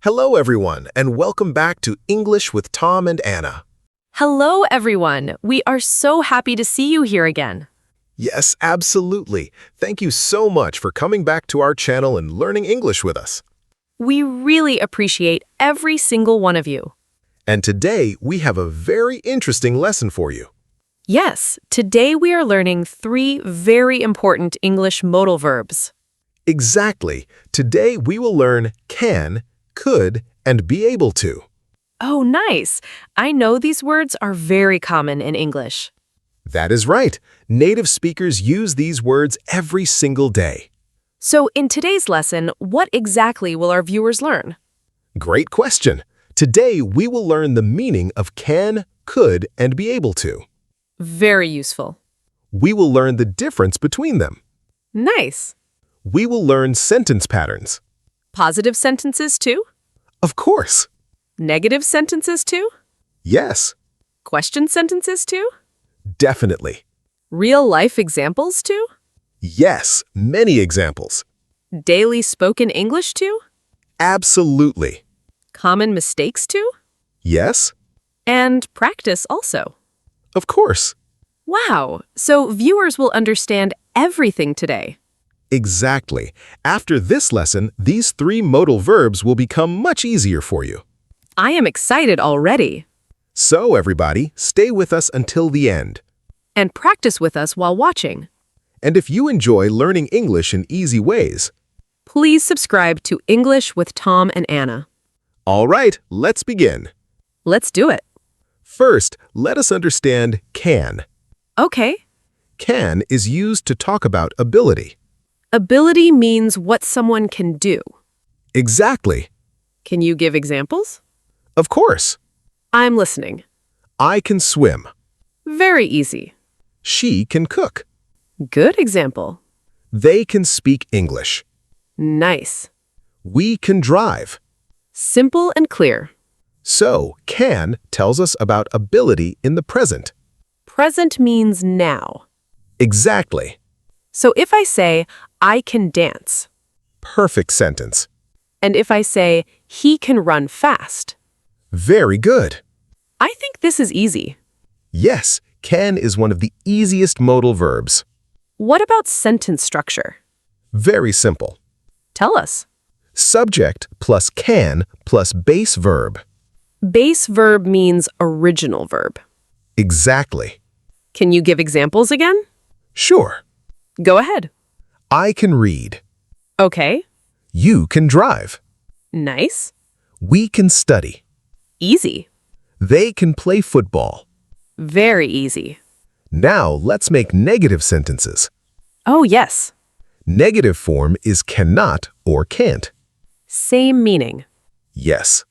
Hello, everyone, and welcome back to English with Tom and Anna. Hello, everyone. We are so happy to see you here again. Yes, absolutely. Thank you so much for coming back to our channel and learning English with us. We really appreciate every single one of you. And today, we have a very interesting lesson for you. Yes, today we are learning 3 very important English modal verbs. Exactly. Today, we will learn can, could, and be able to. Oh, nice. I know these words are very common in English. That is right. Native speakers use these words every single day. So in today's lesson, what exactly will our viewers learn? Great question. Today, we will learn the meaning of can, could, and be able to. Very useful. We will learn the difference between them. Nice. We will learn sentence patterns. Positive sentences too? Of course. Negative sentences too? Yes, Question sentences too? definitely. Real-life examples too? Yes, many examples. Daily spoken English too? Absolutely. Common mistakes too? Yes, And practice also. of course. Wow, so viewers will understand everything today. Exactly. After this lesson, these 3 modal verbs will become much easier for you. I am excited already. So, everybody, stay with us until the end. And practice with us while watching. And if you enjoy learning English in easy ways, Please subscribe to English with Tom and Anna. all right, let's begin. Let's do it. First, let us understand can. Okay. Can is used to talk about ability. Ability means what someone can do. Exactly. Can you give examples? Of course. I'm listening. I can swim. Very easy. She can cook. Good example. They can speak English. Nice. We can drive. Simple and clear. So, can tells us about ability in the present. Present means now. Exactly. So if I say, I can dance, Perfect sentence. and if I say, he can run fast, Very good. I think this is easy. Yes, can is one of the easiest modal verbs. What about sentence structure? Very simple. Tell us. Subject plus can plus base verb. Base verb means original verb. Exactly. Can you give examples again? Sure. Go ahead. I can read. Okay. You can drive. Nice. We can study. Easy. They can play football. Very easy. Now let's make negative sentences. Oh, yes. Negative form is cannot or can't. Same meaning. Yes.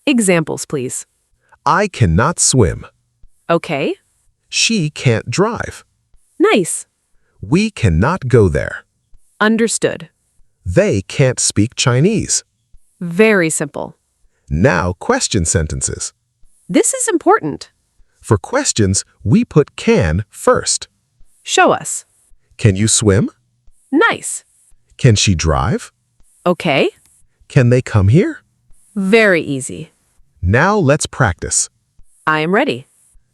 Examples, please. I cannot swim. Okay. She can't drive. Nice. We cannot go there. Understood. They can't speak Chinese. Very simple. Now question sentences. This is important. For questions, we put can first. Show us. Can you swim? Nice. Can she drive? Okay. Can they come here? Very easy. Now let's practice. I am ready.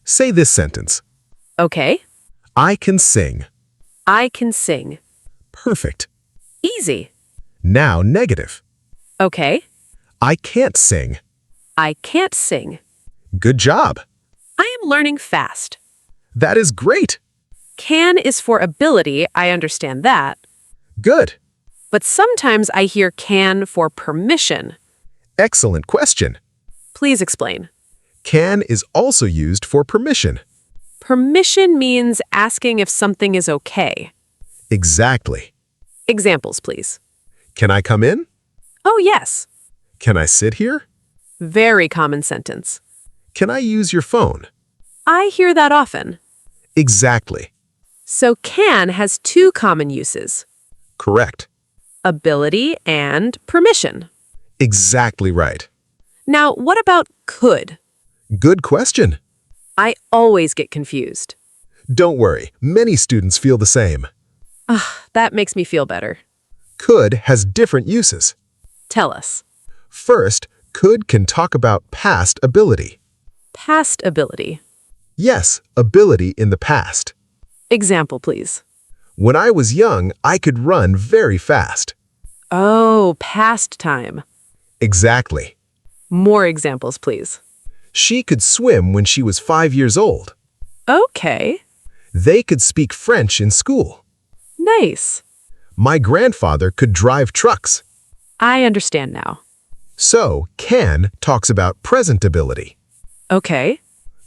Say this sentence. Okay. I can sing. I can sing. Perfect. Easy. Now negative. Okay. I can't sing. I can't sing. Good job. I am learning fast. That is great. Can is for ability, I understand that. Good. But sometimes I hear can for permission. Excellent question. Please explain. Can is also used for permission. Permission means asking if something is okay. Exactly. Examples, please. Can I come in? Oh, yes. Can I sit here? Very common sentence. Can I use your phone? I hear that often. Exactly. So can has 2 common uses. Correct. Ability and permission. Exactly right. Now, what about could? Good question. I always get confused. Don't worry, many students feel the same. That makes me feel better. Could has different uses. Tell us. First, Could can talk about past ability. Past ability. Yes, ability in the past. Example, please. When I was young, I could run very fast. Oh, past time. Exactly. More examples, please. She could swim when she was 5 years old. Okay. They could speak French in school. Nice. My grandfather could drive trucks. I understand now. So, can talks about present ability. Okay.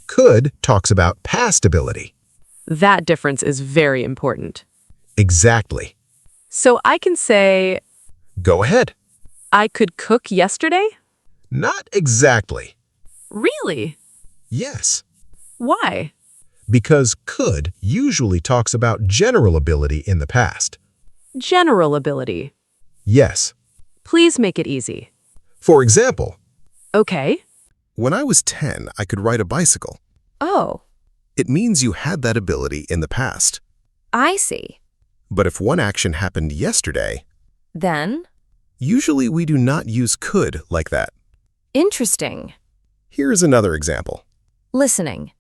Could talks about past ability. That difference is very important. Exactly. So I can say, Go ahead. I could cook yesterday? Not exactly. Really? Yes. Why? Because could usually talks about general ability in the past. General ability. Yes. Please make it easy. For example, Okay. when I was 10, I could ride a bicycle. Oh, It means you had that ability in the past. I see. But if one action happened yesterday, Then, usually we do not use could like that. interesting. Here's another example. Listening.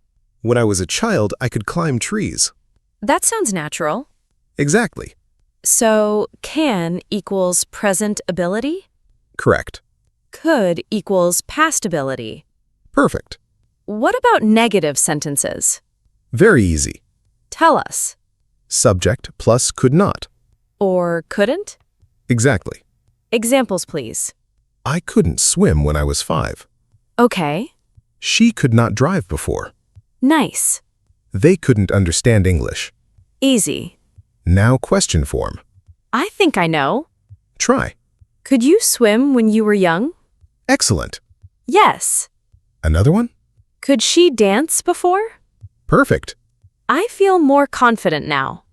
When I was a child, I could climb trees. That sounds natural. Exactly. So, can equals present ability? Correct. Could equals past ability. Perfect. What about negative sentences? Very easy. Tell us. Subject plus could not. Or couldn't? Exactly. Examples, please. I couldn't swim when I was 5. Okay. She could not drive before. Nice. They couldn't understand English. Easy. Now question form. I think I know. Try. Could you swim when you were young? Excellent. Yes. Another one? Could she dance before? Perfect. I feel more confident now.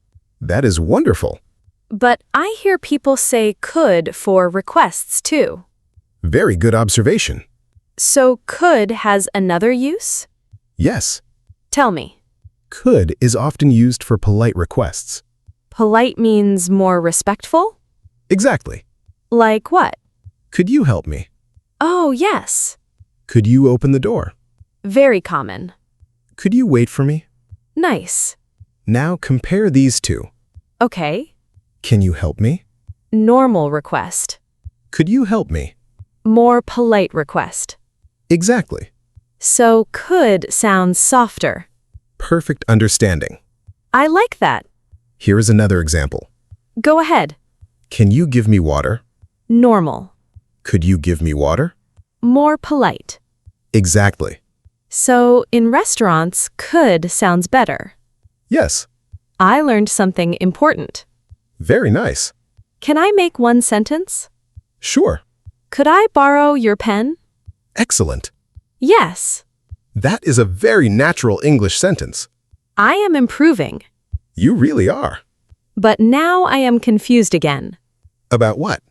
That is wonderful. But I hear people say could for requests too. Very good observation. So could has another use? Yes. Tell me. Could is often used for polite requests. Polite means more respectful? Exactly. Like what? Could you help me? Oh, yes. Could you open the door? Very common. Could you wait for me? Nice. Now compare these two. Okay. Can you help me? Normal request. Could you help me? More polite request. Exactly. So could sounds softer. Perfect understanding. I like that. Here is another example. Go ahead. Can you give me water? Normal. Could you give me water? More polite. Exactly. So in restaurants, could sounds better. Yes. I learned something important. Very nice. Can I make one sentence? Sure. Could I borrow your pen? Excellent. Yes. That is a very natural English sentence. I am improving. You really are. But now I am confused again. About what?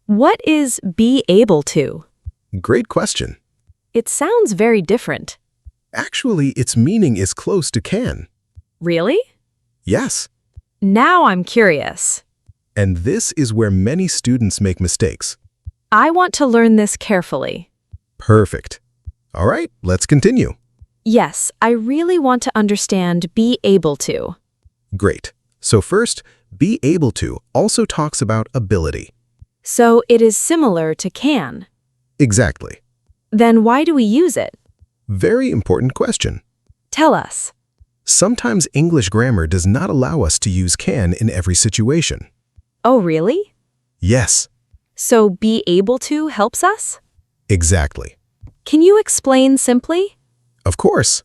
What is be able to? Great question. It sounds very different. Actually, its meaning is close to can. Really? Yes. Now I'm curious. And this is where many students make mistakes. I want to learn this carefully. Perfect. All right, let's continue. Yes, I really want to understand be able to. Great. So first, be able to also talks about ability. So it is similar to can. Exactly. Then why do we use it? Very important question. Tell us. Sometimes English grammar does not allow us to use can in every situation. Oh, really? Yes, So be able to helps us? exactly. Can you explain simply? Of course.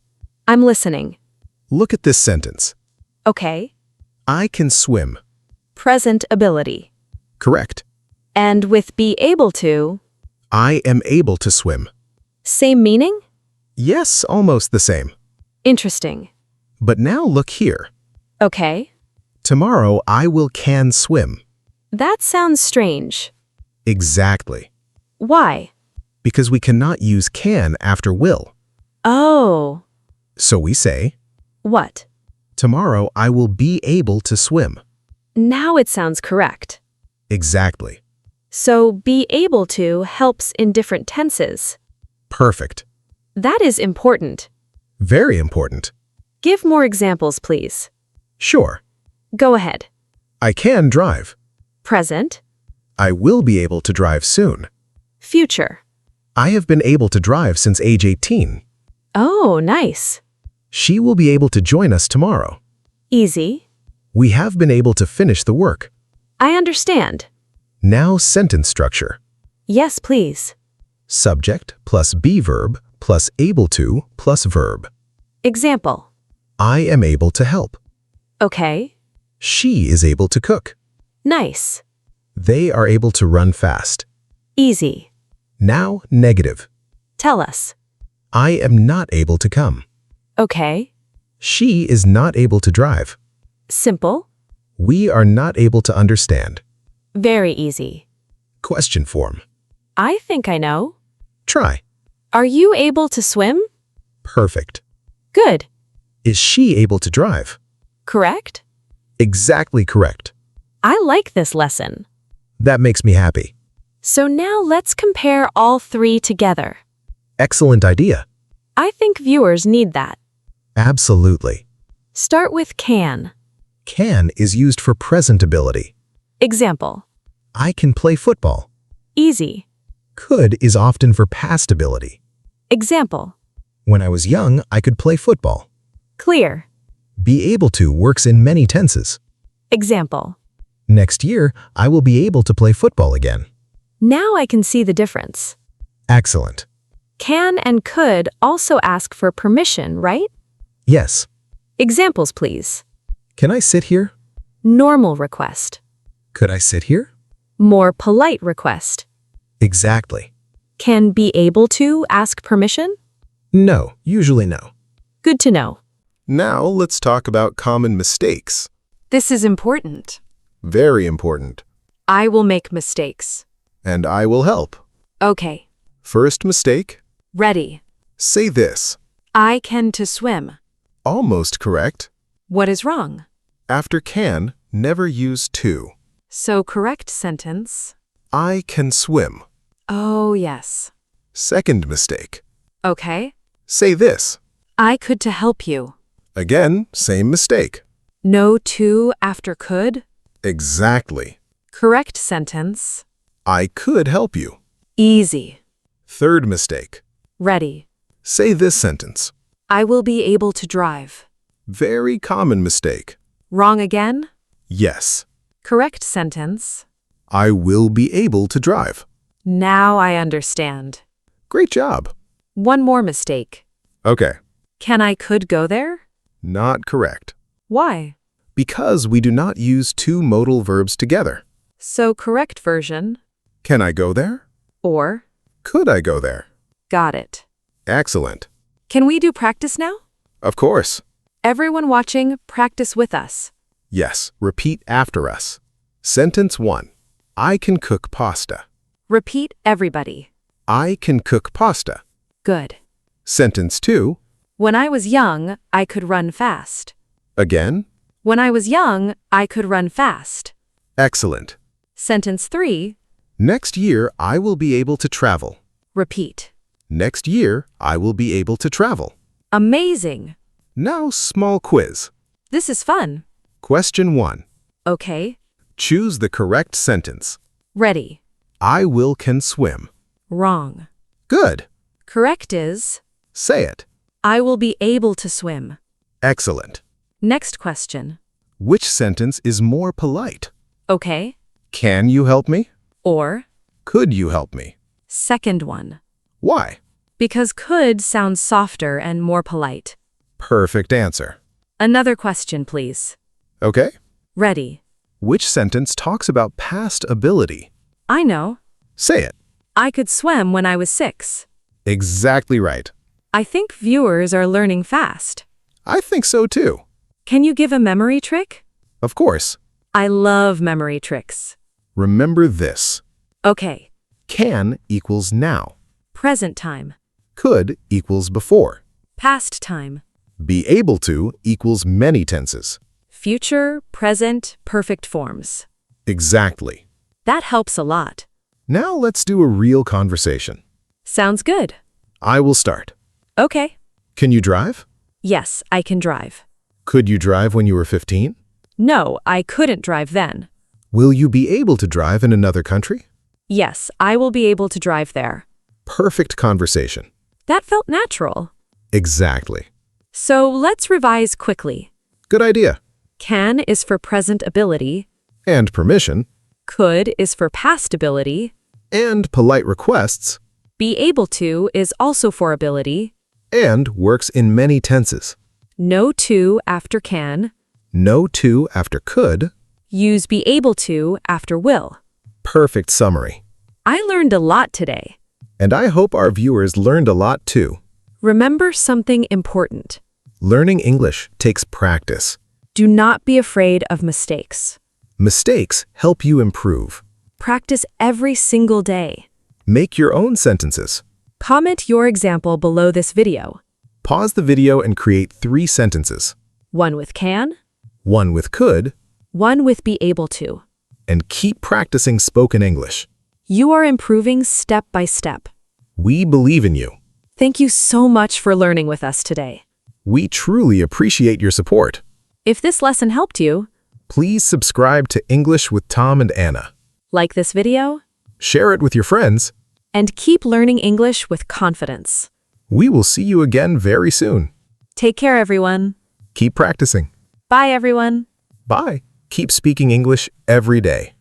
I'm listening. Look at this sentence. Okay. I can swim. Present ability. Correct. And with be able to, I am able to swim. same meaning? Yes, almost the same. Interesting. But now look here. Okay. Tomorrow I will can swim. That sounds strange. Exactly. Why? Because we cannot use can after will. Oh. So we say, What? tomorrow I will be able to swim. Now it sounds correct. Exactly. So be able to helps in different tenses. Perfect. That is important. Very important. Give more examples, please. Sure. Go ahead. I can drive. Present, I will be able to drive soon. future. I have been able to drive since age 18. Oh, nice. She will be able to join us tomorrow. Easy. We have been able to finish the work. I understand. Now sentence structure. Yes, please. Subject plus be verb plus able to plus verb. Example. I am able to help. Okay. She is able to cook. Nice. They are able to run fast. Easy. Now negative. Tell us. I am not able to come. Okay. She is not able to drive. Simple. We are not able to understand. Very easy. Question form. I think I know. Try. Are you able to swim? Perfect. Good. Is she able to drive? Correct? Exactly correct. I like this lesson. That makes me happy. So now let's compare all three together. Excellent idea. I think viewers need that. Absolutely. Start with can. Can is used for present ability. Example. I can play football. Easy. Could is often for past ability. Example. When I was young, I could play football. Clear. Be able to works in many tenses. Example. Next year, I will be able to play football again. Now I can see the difference. Excellent. Can and could also ask for permission, right? Yes. Examples, please. Can I sit here? Normal request. Could I sit here? More polite request. Exactly. Can be able to ask permission? No, usually no. Good to know. Now let's talk about common mistakes. This is important. Very important. I will make mistakes. And I will help. Okay. First mistake. Ready. Say this. I can to swim. Almost correct. What is wrong? After can, never use to. So correct sentence. I can swim. Oh, yes. Second mistake. Okay. Say this. I could to help you. Again, same mistake. No to after could. Exactly. Correct sentence. I could help you. Easy. Third mistake. Ready. Say this sentence. I will be able to drive. Very common mistake. Wrong again? Yes. Correct sentence. I will be able to drive. Now I understand. Great job. One more mistake. Okay. Can I could go there? Not correct. Why? Because we do not use two modal verbs together. So correct version. Can I go there? Or, Could I go there? got it. Excellent. Can we do practice now? Of course. Everyone watching, practice with us. Yes, repeat after us. Sentence 1. I can cook pasta. Repeat everybody. I can cook pasta. Good. Sentence 2. When I was young, I could run fast. Again. When I was young, I could run fast. Excellent. Sentence 3. Next year, I will be able to travel. Repeat. Next year, I will be able to travel. Amazing. Now, small quiz. This is fun. Question 1. Okay. Choose the correct sentence. Ready. I will can swim. Wrong. Good. Correct is, Say it. I will be able to swim. Excellent. Next question. Which sentence is more polite? Okay. Can you help me? Or, Could you help me? second one. Why? Because could sounds softer and more polite. Perfect answer. Another question, please. Okay. Ready. Which sentence talks about past ability? I know. Say it. I could swim when I was 6. Exactly right. I think viewers are learning fast. I think so too. Can you give a memory trick? Of course. I love memory tricks. Remember this. Okay. Can equals now. Present time. Could equals before. Past time. Be able to equals many tenses. Future, present, perfect forms. Exactly. That helps a lot. Now let's do a real conversation. Sounds good. I will start. Okay. Can you drive? Yes, I can drive. Could you drive when you were 15? No, I couldn't drive then. Will you be able to drive in another country? Yes, I will be able to drive there. Perfect conversation. That felt natural. Exactly. So let's revise quickly. Good idea. Can is for present ability. And permission. Could is for past ability. And polite requests. Be able to is also for ability. And works in many tenses. No to after can. No to after could. Use be able to after will. Perfect summary. I learned a lot today. And I hope our viewers learned a lot too. Remember something important. Learning English takes practice. Do not be afraid of mistakes. Mistakes help you improve. Practice every single day. Make your own sentences. Comment your example below this video. Pause the video and create 3 sentences. One with can, 1 with could, one with be able to. and keep practicing spoken English. You are improving step by step. We believe in you. Thank you so much for learning with us today. We truly appreciate your support. If this lesson helped you, Please subscribe to English with Tom and Anna. like this video, Share it with your friends. and keep learning English with confidence. We will see you again very soon. Take care, everyone. Keep practicing. Bye, everyone. Bye. Keep speaking English every day.